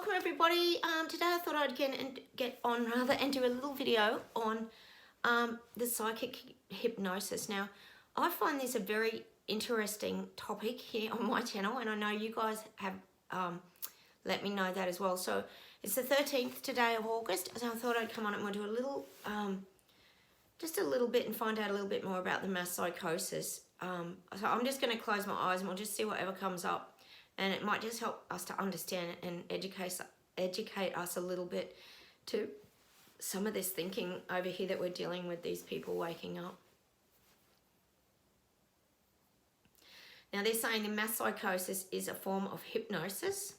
welcome everybody. Today I thought I'd get on and do a little video on the psychic hypnosis. Now, I find this a very interesting topic here on my channel, and I know you guys have let me know that as well. So it's the 13th today of August, so I thought I'd come on and we'll do a little, just a little bit and find out a little bit more about the mass psychosis. So I'm just going to close my eyes and we'll just see whatever comes up. And it might just help us to understand it and educate us a little bit to some of this thinking over here that we're dealing with, these people waking up. Now they're saying the mass psychosis is a form of hypnosis.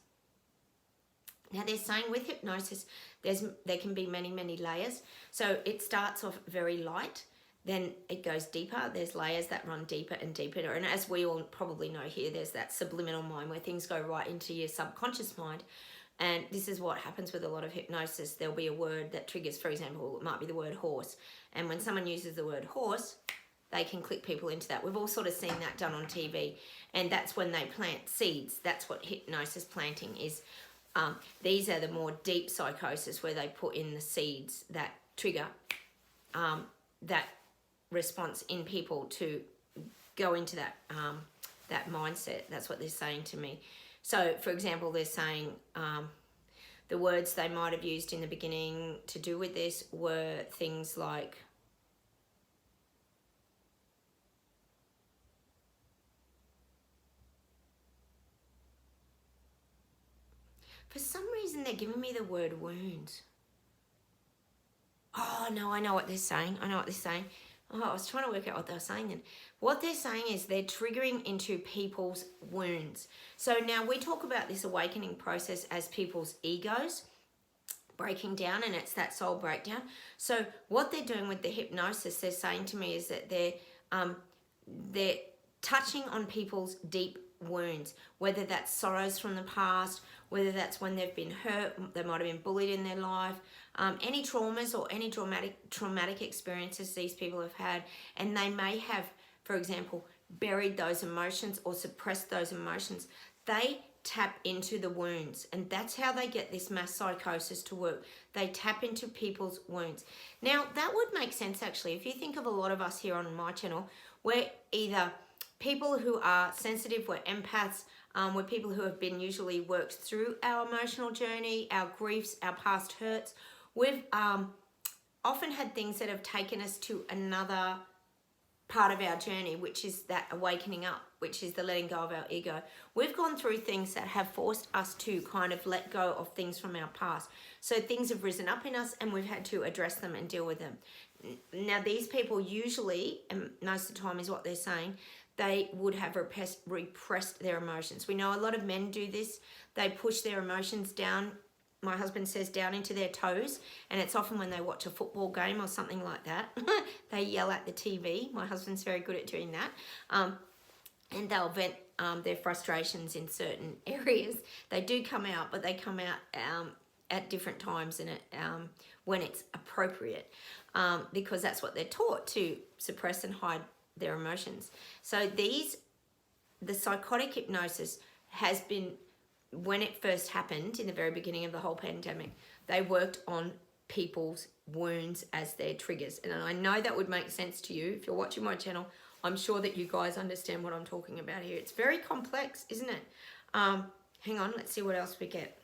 Now they're saying with hypnosis, there can be many layers. So it starts off very light. Then it goes deeper. There's layers that run deeper and deeper. And as we all probably know here, there's that subliminal mind where things go right into your subconscious mind. And this is what happens with a lot of hypnosis. There'll be a word that triggers, for example, it might be the word horse. And when someone uses the word horse, they can click people into that. We've all sort of seen that done on TV. And that's when they plant seeds. That's what hypnosis planting is. These are the more deep psychosis where they put in the seeds that trigger that response in people to go into that that mindset. That's what they're saying to me. So for example, they're saying the words they might have used in the beginning to do with this were things like for some reason they're giving me the word wounds. Oh no, I know what they're saying. Oh, I was trying to work out what they were saying then. What they're saying is they're triggering into people's wounds. So now we talk about this awakening process as people's egos breaking down, and it's that soul breakdown. So what they're doing with the hypnosis, they're saying to me, is that they're touching on people's deep wounds, whether that's sorrows from the past, whether that's when they've been hurt, they might have been bullied in their life, any traumas or any traumatic experiences these people have had, and they may have, for example, buried those emotions or suppressed those emotions. They tap into the wounds, and that's how they get this mass psychosis to work. They tap into people's wounds. Now, that would make sense actually. If you think of a lot of us here on my channel, we're either people who are sensitive, we're empaths, we're people who have been usually worked through our emotional journey, our griefs, our past hurts. We've often had things that have taken us to another part of our journey, which is that awakening up, which is the letting go of our ego. We've gone through things that have forced us to kind of let go of things from our past. So things have risen up in us and we've had to address them and deal with them. Now these people usually, and most of the time is what they're saying, they would have repressed their emotions. We know a lot of men do this. They push their emotions down, my husband says, down into their toes, and it's often when they watch a football game or something like that. They yell at the TV. My husband's very good at doing that. And they'll vent their frustrations in certain areas. They do come out, but they come out at different times and when it's appropriate, because that's what they're taught, to suppress and hide their emotions. So the psychotic hypnosis has been, when it first happened in the very beginning of the whole pandemic, they worked on people's wounds as their triggers. And I know that would make sense to you. If you're watching my channel, I'm sure that you guys understand what I'm talking about here. It's very complex, isn't it? Hang on, let's see what else we get.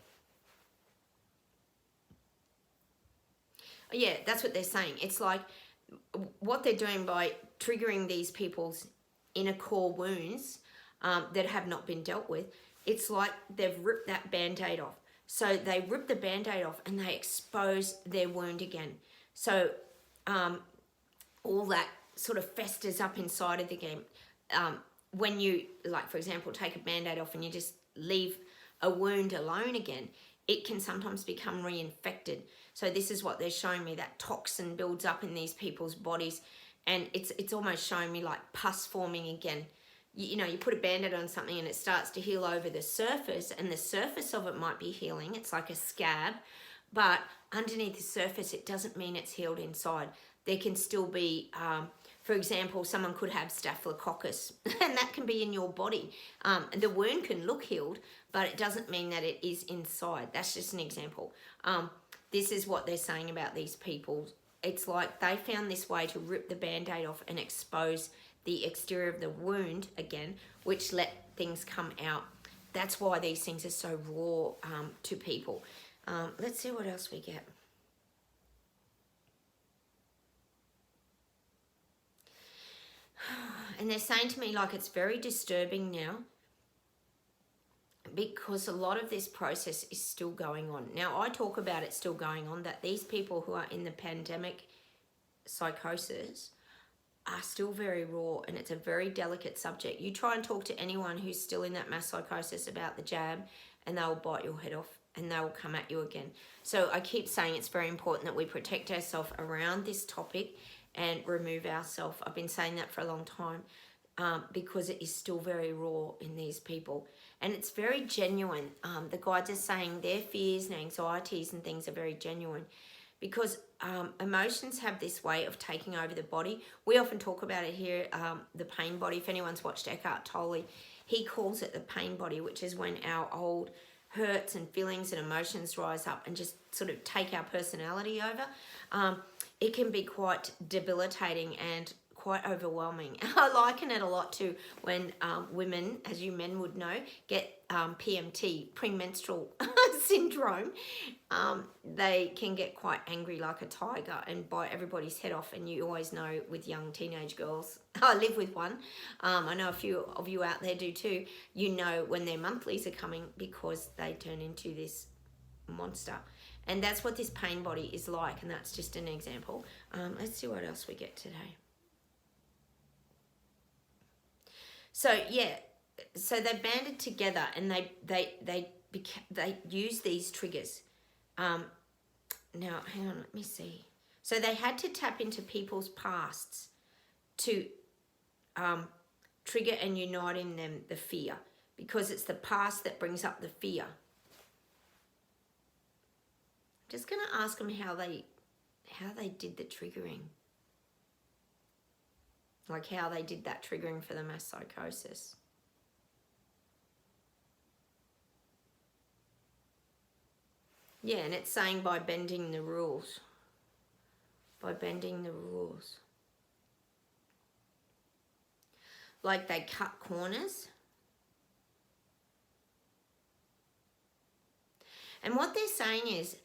Yeah, that's what they're saying. It's like what they're doing by triggering these people's inner core wounds that have not been dealt with. It's like they've ripped that band-aid off. So they rip the band-aid off and they expose their wound again. So all that sort of festers up inside of the game. When you, like for example, take a band-aid off and you just leave a wound alone again, it can sometimes become reinfected. So this is what they're showing me, that toxin builds up in these people's bodies, and it's almost showing me like pus forming again. You know, you put a band-aid on something and it starts to heal over the surface, and the surface of it might be healing. It's like a scab, but underneath the surface, it doesn't mean it's healed inside. There can still be, For example, someone could have staphylococcus, and that can be in your body. The wound can look healed, but it doesn't mean that it is inside. That's just an example. This is what they're saying about these people. It's like they found this way to rip the Band-Aid off and expose the exterior of the wound again, which let things come out. That's why these things are so raw to people. Let's see what else we get. And they're saying to me, like, it's very disturbing now because a lot of this process is still going on. Now, I talk about it still going on, that these people who are in the pandemic psychosis are still very raw, and it's a very delicate subject. You try and talk to anyone who's still in that mass psychosis about the jab, and they'll bite your head off and they will come at you again. So I keep saying it's very important that we protect ourselves around this topic and remove ourselves. I've been saying that for a long time because it is still very raw in these people. And it's very genuine. The guides are saying their fears and anxieties and things are very genuine because emotions have this way of taking over the body. We often talk about it here, the pain body. If anyone's watched Eckhart Tolle, he calls it the pain body, which is when our old hurts and feelings and emotions rise up and just sort of take our personality over. It can be quite debilitating and quite overwhelming. I liken it a lot to when women, as you men would know, get PMT, premenstrual syndrome. They can get quite angry like a tiger and bite everybody's head off. And you always know with young teenage girls, I live with one, I know a few of you out there do too, you know when their monthlies are coming because they turn into this monster. And that's what this pain body is like, and that's just an example. Let's see what else we get today. So yeah, so they banded together and they use these triggers. Now, hang on, let me see. So they had to tap into people's pasts to trigger and unite in them the fear, because it's the past that brings up the fear. Just going to ask them how they did the triggering. Like how they did that triggering for the mass psychosis. Yeah, and it's saying by bending the rules. By bending the rules. Like they cut corners. And what they're saying is,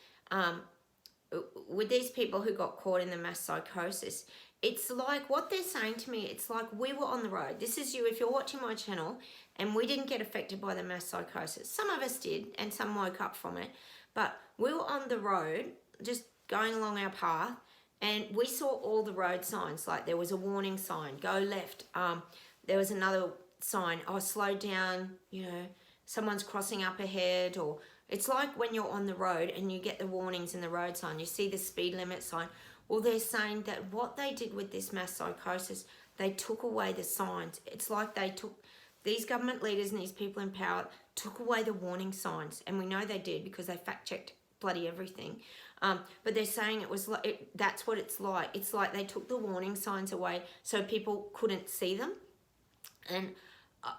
with these people who got caught in the mass psychosis, it's like what they're saying to me, it's like we were on the road. This is you, if you're watching my channel, and we didn't get affected by the mass psychosis. Some of us did, and some woke up from it. But we were on the road, just going along our path, and we saw all the road signs. Like there was a warning sign, go left. There was another sign, oh, slow down, you know, someone's crossing up ahead. Or it's like when you're on the road and you get the warnings in the road sign, you see the speed limit sign. Well, they're saying that what they did with this mass psychosis, they took away the signs. It's like they took, these government leaders and these people in power took away the warning signs. And we know they did because they fact-checked bloody everything. But they're saying it was like, that's what it's like. It's like they took the warning signs away so people couldn't see them. And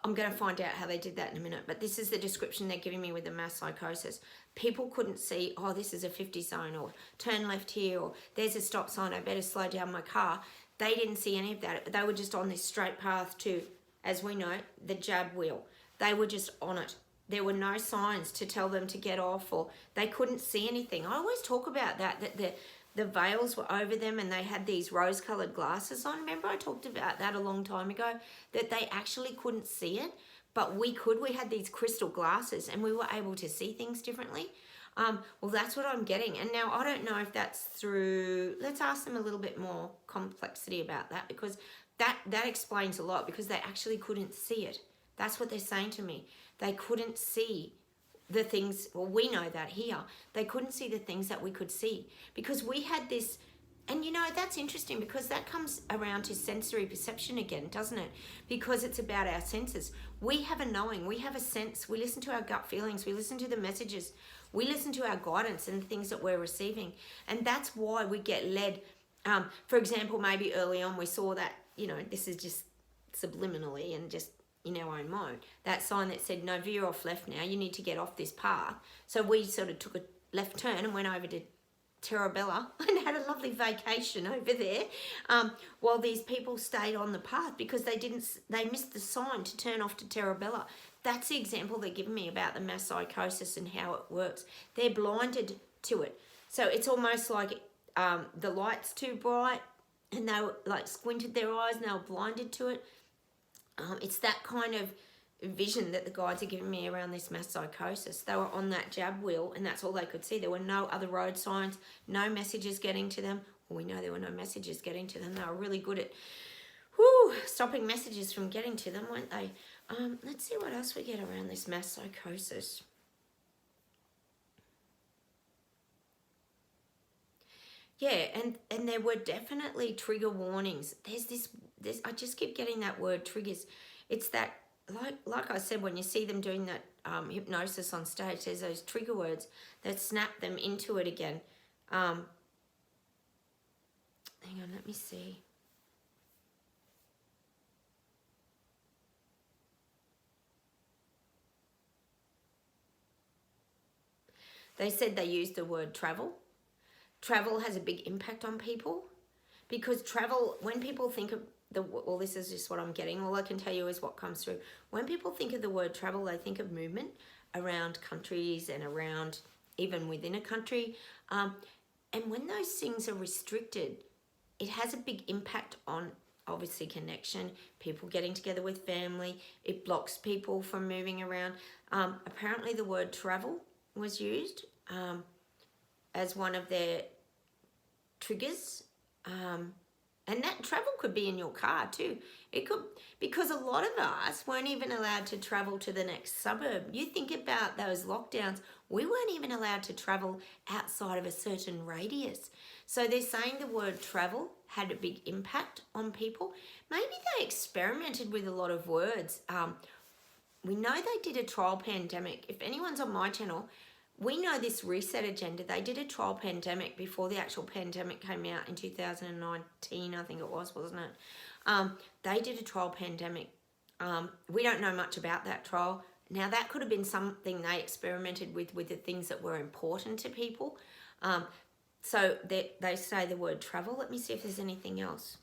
I'm going to find out how they did that in a minute. But this is the description they're giving me with the mass psychosis. People couldn't see, oh, this is a 50 zone, or turn left here, or there's a stop sign, I better slow down my car. They didn't see any of that. They were just on this straight path to, as we know, the jab wheel. They were just on it. There were no signs to tell them to get off, or they couldn't see anything. I always talk about that the veils were over them and they had these rose-coloured glasses on. Remember I talked about that a long time ago, that they actually couldn't see it, but we could. We had these crystal glasses and we were able to see things differently. Well, that's what I'm getting. And now I don't know if that's through, let's ask them a little bit more complexity about that, because that explains a lot, because they actually couldn't see it. That's what they're saying to me. They couldn't see the things, well, we know that here. They couldn't see the things that we could see because we had this, and you know, that's interesting because that comes around to sensory perception again, doesn't it? Because it's about our senses. We have a knowing, we have a sense, we listen to our gut feelings, we listen to the messages, we listen to our guidance and the things that we're receiving. And that's why we get led. For example, maybe early on we saw that you know, this is just subliminally and just in our own mind. That sign that said, no, veer off left now, you need to get off this path. So we sort of took a left turn and went over to Terabella and had a lovely vacation over there, while these people stayed on the path because they missed the sign to turn off to Terabella. That's the example they're giving me about the mass psychosis and how it works. They're blinded to it. So it's almost like the light's too bright and they were like squinted their eyes and they were blinded to it. It's that kind of vision that the guides are giving me around this mass psychosis. They were on that jab wheel and that's all they could see. There were no other road signs, no messages getting to them. Well, we know there were no messages getting to them. They were really good at stopping messages from getting to them, weren't they? Let's see what else we get around this mass psychosis. Yeah, and there were definitely trigger warnings. There's I just keep getting that word, triggers. It's that, like I said, when you see them doing that hypnosis on stage, there's those trigger words that snap them into it again. Hang on, let me see. They said they used the word travel. Travel has a big impact on people because travel, when people think of well, this is just what I'm getting. All I can tell you is what comes through. When people think of the word travel, they think of movement around countries and around even within a country. And when those things are restricted, it has a big impact on, obviously, connection, people getting together with family. It blocks people from moving around. Apparently the word travel was used as one of their triggers. And that travel could be in your car too. It could, because a lot of us weren't even allowed to travel to the next suburb. You think about those lockdowns, we weren't even allowed to travel outside of a certain radius. So they're saying the word travel had a big impact on people. Maybe they experimented with a lot of words. We know they did a trial pandemic. If anyone's on my channel, we know this reset agenda. They did a trial pandemic before the actual pandemic came out in 2019, I think it was, wasn't it? They did a trial pandemic. We don't know much about that trial. Now, that could have been something they experimented with the things that were important to people. So they say the word travel. Let me see if there's anything else.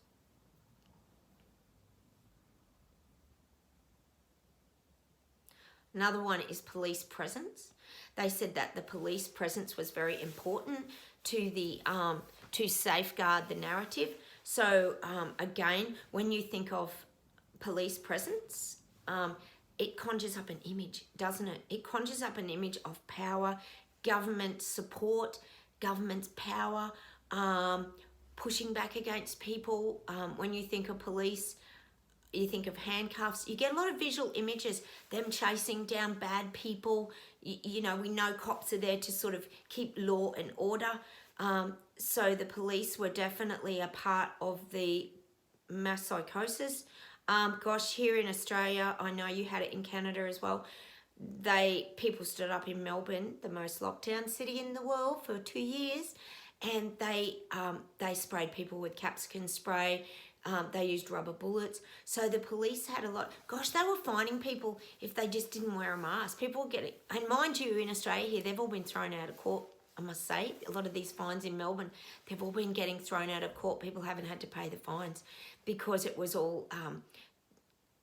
Another one is police presence. They said that the police presence was very important to the to safeguard the narrative. So again, when you think of police presence, it conjures up an image, doesn't it? It conjures up an image of power, government support, government's power, pushing back against people. When you think of police, you think of handcuffs. You get a lot of visual images, them chasing down bad people. You know, we know cops are there to sort of keep law and order. So the police were definitely a part of the mass psychosis. Gosh, here in Australia, I know you had it in Canada as well. People stood up in Melbourne, the most lockdown city in the world, for 2 years, and they sprayed people with capsicum spray. They used rubber bullets. So the police had a lot. Gosh, they were fining people if they just didn't wear a mask. People were getting, and mind you, in Australia here, they've all been thrown out of court, I must say. A lot of these fines in Melbourne, they've all been getting thrown out of court. People haven't had to pay the fines because it was all,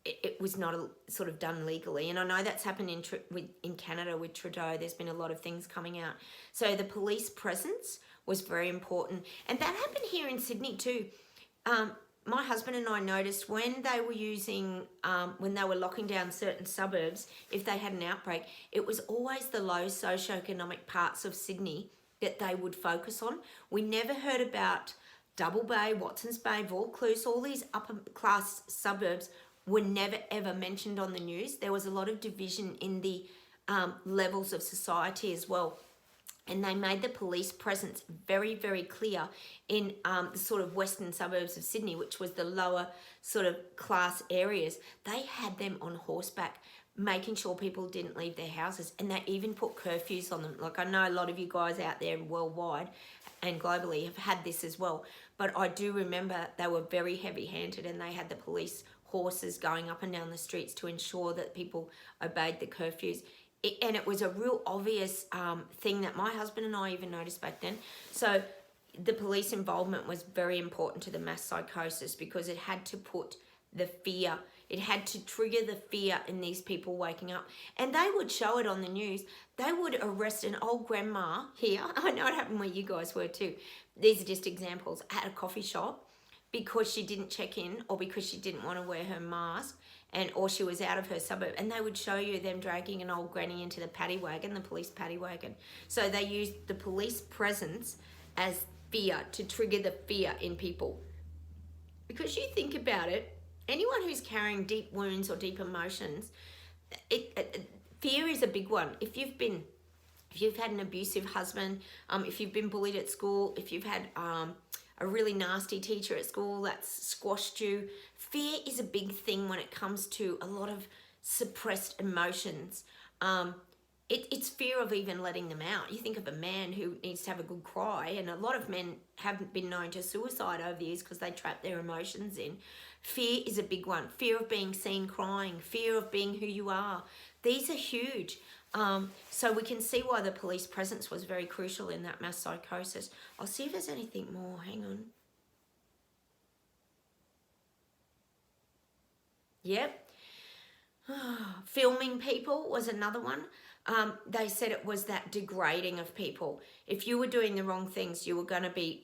it was not sort of done legally. And I know that's happened in Canada with Trudeau. There's been a lot of things coming out. So the police presence was very important. And that happened here in Sydney too. My husband and I noticed when they were using, when they were locking down certain suburbs, if they had an outbreak, it was always the low socioeconomic parts of Sydney that they would focus on. We never heard about Double Bay, Watsons Bay, Vaucluse, all these upper class suburbs were never ever mentioned on the news. There was a lot of division in the levels of society as well. And they made the police presence very, very clear in the sort of western suburbs of Sydney, which was the lower sort of class areas. They had them on horseback, making sure people didn't leave their houses, and they even put curfews on them. Like, I know a lot of you guys out there worldwide and globally have had this as well, but I do remember they were very heavy-handed, and they had the police horses going up and down the streets to ensure that people obeyed the curfews. And it was a real obvious thing that my husband and I even noticed back then. So the police involvement was very important to the mass psychosis, because it had to put the fear, it had to trigger the fear in these people waking up. And they would show it on the news. They would arrest an old grandma here. I know it happened where you guys were too. These are just examples. At a coffee shop, because she didn't check in, or because she didn't want to wear her mask, or she was out of her suburb, and they would show you them dragging an old granny into the paddy wagon, the police paddy wagon. So they used the police presence as fear, to trigger the fear in people. Because you think about it, anyone who's carrying deep wounds or deep emotions, fear is a big one. If you've had an abusive husband, if you've been bullied at school, if you've had a really nasty teacher at school that's squashed you, fear is a big thing when it comes to a lot of suppressed emotions. It's fear of even letting them out. You think of a man who needs to have a good cry, and a lot of men haven't been known to suicide over the years because they trap their emotions in. Fear is a big one. Fear of being seen crying, fear of being who you are. These are huge. So we can see why the police presence was very crucial in that mass psychosis. I'll see if there's anything more. Hang on. Yep. Filming people was another one. They said it was that degrading of people. If you were doing the wrong things, you were going to be...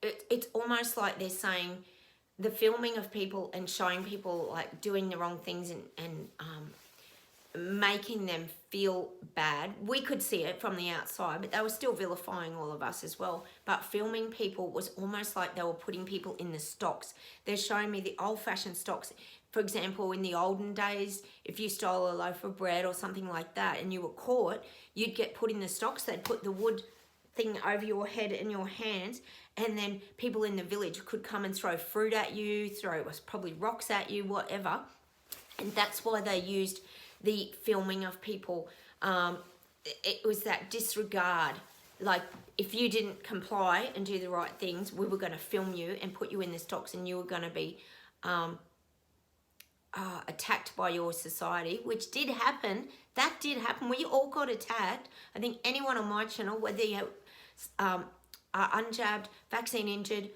it's almost like they're saying the filming of people and showing people like doing the wrong things and making them feel bad. We could see it from the outside, but they were still vilifying all of us as well. But filming people was almost like they were putting people in the stocks. They're showing me the old-fashioned stocks. For example, in the olden days, if you stole a loaf of bread or something like that and you were caught, you'd get put in the stocks. They'd put the wood thing over your head and your hands, and then people in the village could come and throw fruit at you, throw probably rocks at you, whatever. And that's why they used the filming of people. It was that disregard. Like, if you didn't comply and do the right things, we were going to film you and put you in the stocks, and you were going to be attacked by your society, which did happen. That did happen. We all got attacked. I think anyone on my channel, whether you are unjabbed, vaccine injured,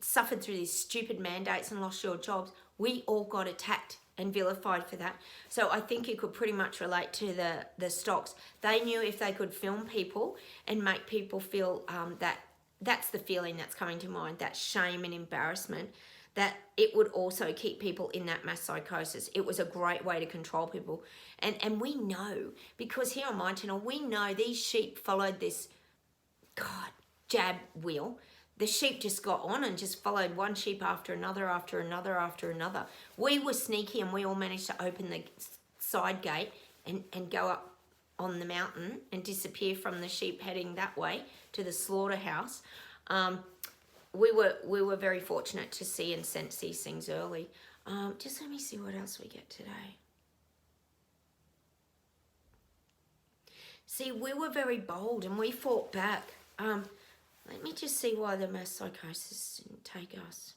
suffered through these stupid mandates and lost your jobs, we all got attacked and vilified for that. So I think you could pretty much relate to the stocks. They knew if they could film people and make people feel that's the feeling that's coming to mind, that shame and embarrassment, that it would also keep people in that mass psychosis. It was a great way to control people. And we know, because here on my channel, we know these sheep followed this, jab wheel. The sheep just got on and just followed one sheep after another, after another, after another. We were sneaky, and we all managed to open the side gate and go up on the mountain and disappear from the sheep heading that way to the slaughterhouse. We were very fortunate to see and sense these things early. Just let me see what else we get today. See, we were very bold and we fought back. Let me just see why the mass psychosis didn't take us.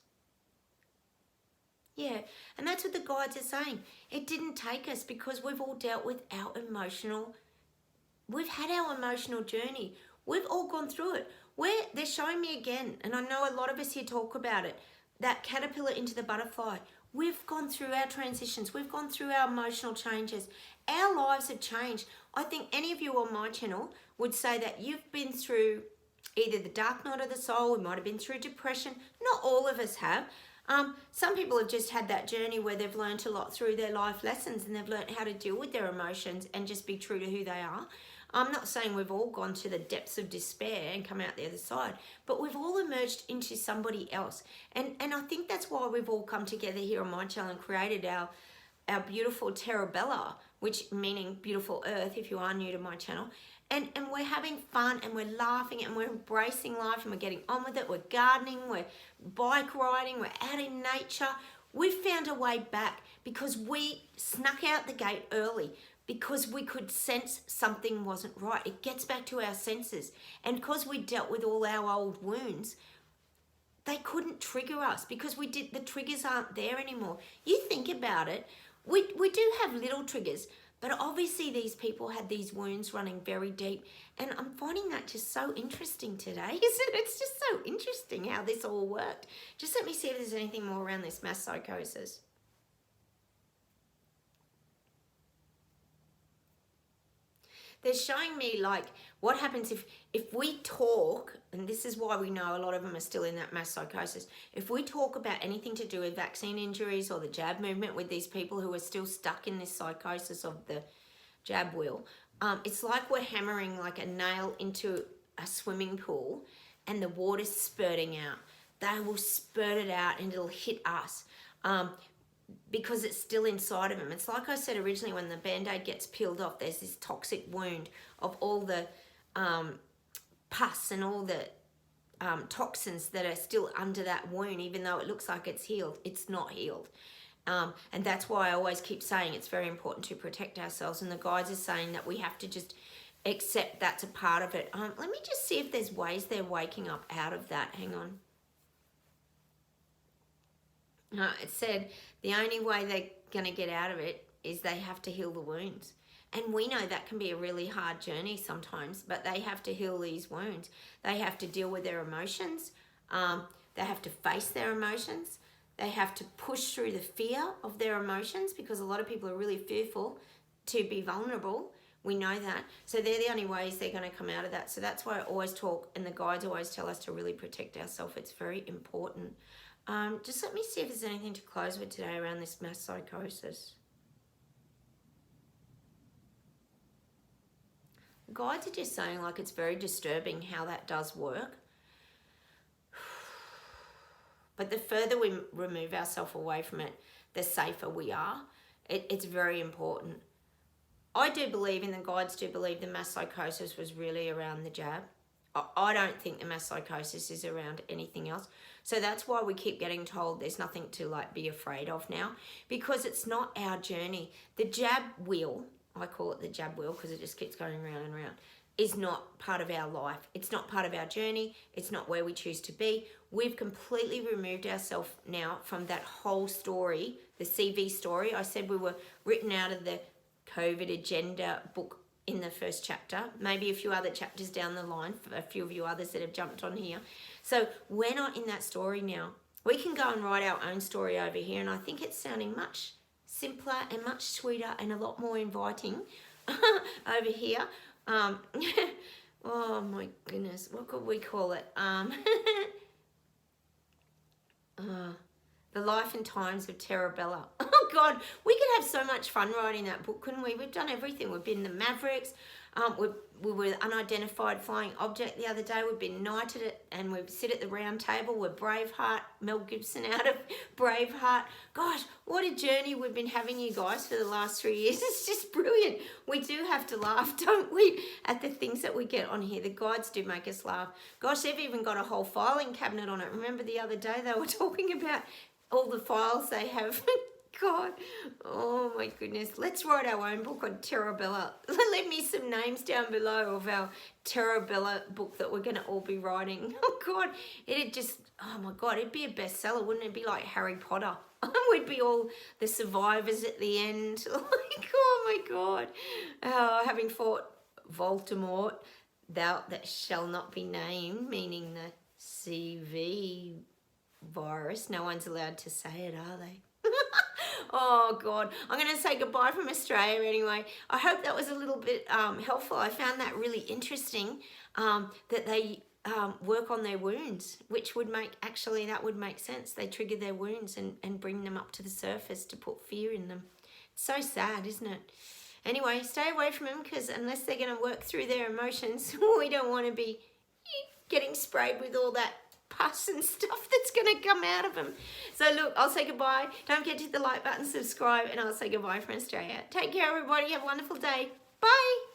Yeah, and that's what the guides are saying. It didn't take us because we've all dealt with our emotional... We've had our emotional journey. We've all gone through it. They're showing me again, and I know a lot of us here talk about it, that caterpillar into the butterfly. We've gone through our transitions. We've gone through our emotional changes. Our lives have changed. I think any of you on my channel would say that you've been through either the dark night of the soul, we might have been through depression. Not all of us have. Some people have just had that journey where they've learned a lot through their life lessons, and they've learned how to deal with their emotions and just be true to who they are. I'm not saying we've all gone to the depths of despair and come out the other side, but we've all emerged into somebody else. And I think that's why we've all come together here on my channel and created our beautiful Terra Bella, which meaning beautiful earth if you are new to my channel. And we're having fun and we're laughing and we're embracing life and we're getting on with it. We're gardening, we're bike riding, we're out in nature. We've found a way back because we snuck out the gate early, because we could sense something wasn't right. It gets back to our senses. And because we dealt with all our old wounds, they couldn't trigger us because the triggers aren't there anymore. You think about it, we do have little triggers, but obviously these people had these wounds running very deep. And I'm finding that just so interesting today, isn't it? It's just so interesting how this all worked. Just let me see if there's anything more around this mass psychosis. They're showing me like what happens if we talk, and this is why we know a lot of them are still in that mass psychosis. If we talk about anything to do with vaccine injuries or the jab movement with these people who are still stuck in this psychosis of the jab wheel, it's like we're hammering like a nail into a swimming pool and the water's spurting out. They will spurt it out and it'll hit us. Because it's still inside of them. It's like I said originally, when the Band-Aid gets peeled off, there's this toxic wound of all the pus and all the toxins that are still under that wound, even though it looks like it's healed. It's not healed. And that's why I always keep saying it's very important to protect ourselves. And the guides are saying that we have to just accept that's a part of it. Let me just see if there's ways they're waking up out of that. Hang on. It said the only way they're going to get out of it is they have to heal the wounds. And we know that can be a really hard journey sometimes, but they have to heal these wounds. They have to deal with their emotions. They have to face their emotions. They have to push through the fear of their emotions, because a lot of people are really fearful to be vulnerable. We know that. So they're the only ways they're going to come out of that. So that's why I always talk, and the guides always tell us to really protect ourselves. It's very important. Just let me see if there's anything to close with today around this mass psychosis. Guides are just saying like it's very disturbing how that does work. But the further we remove ourselves away from it, the safer we are. It's very important. I do believe, and the guides do believe, the mass psychosis was really around the jab. I don't think the mass psychosis is around anything else. So that's why we keep getting told there's nothing to like be afraid of now, because it's not our journey. The jab wheel, I call it the jab wheel because it just keeps going round and round, is not part of our life. It's not part of our journey. It's not where we choose to be. We've completely removed ourselves now from that whole story, the CV story. I said we were written out of the COVID agenda book in the first chapter, maybe a few other chapters down the line for a few of you others that have jumped on here. So we're not in that story now. We can go and write our own story over here, and I think it's sounding much simpler and much sweeter and a lot more inviting over here. Oh my goodness, what could we call it? The Life and Times of Terabella. Oh God, we could have so much fun writing that book, couldn't we? We've done everything. We've been the Mavericks. We were unidentified flying object the other day. We've been knighted and we sit at the round table. We're Braveheart, Mel Gibson out of Braveheart. Gosh, what a journey we've been having, you guys, for the last 3 years. It's just brilliant. We do have to laugh, don't we, at the things that we get on here. The guides do make us laugh. Gosh, they've even got a whole filing cabinet on it. Remember the other day they were talking about all the files they have. God, oh my goodness. Let's write our own book on Terabella. Leave me some names down below of our Terabella book that we're going to all be writing. Oh God, it'd just, oh my God, it'd be a bestseller, wouldn't it? Be like Harry Potter. We'd be all the survivors at the end. Like, oh my God. Having fought Voldemort, thou that shall not be named, meaning the CV virus. No one's allowed to say it, are they? Oh God, I'm going to say goodbye from Australia anyway. I hope that was a little bit helpful. I found that really interesting, that they work on their wounds, which would make, actually that would make sense. They trigger their wounds and bring them up to the surface to put fear in them. It's so sad, isn't it? Anyway, stay away from them, because unless they're going to work through their emotions, we don't want to be getting sprayed with all that pus and stuff that's going to come out of them. So look, I'll say goodbye. Don't forget to hit the like button, subscribe, and I'll say goodbye from Australia. Take care, everybody. Have a wonderful day. Bye.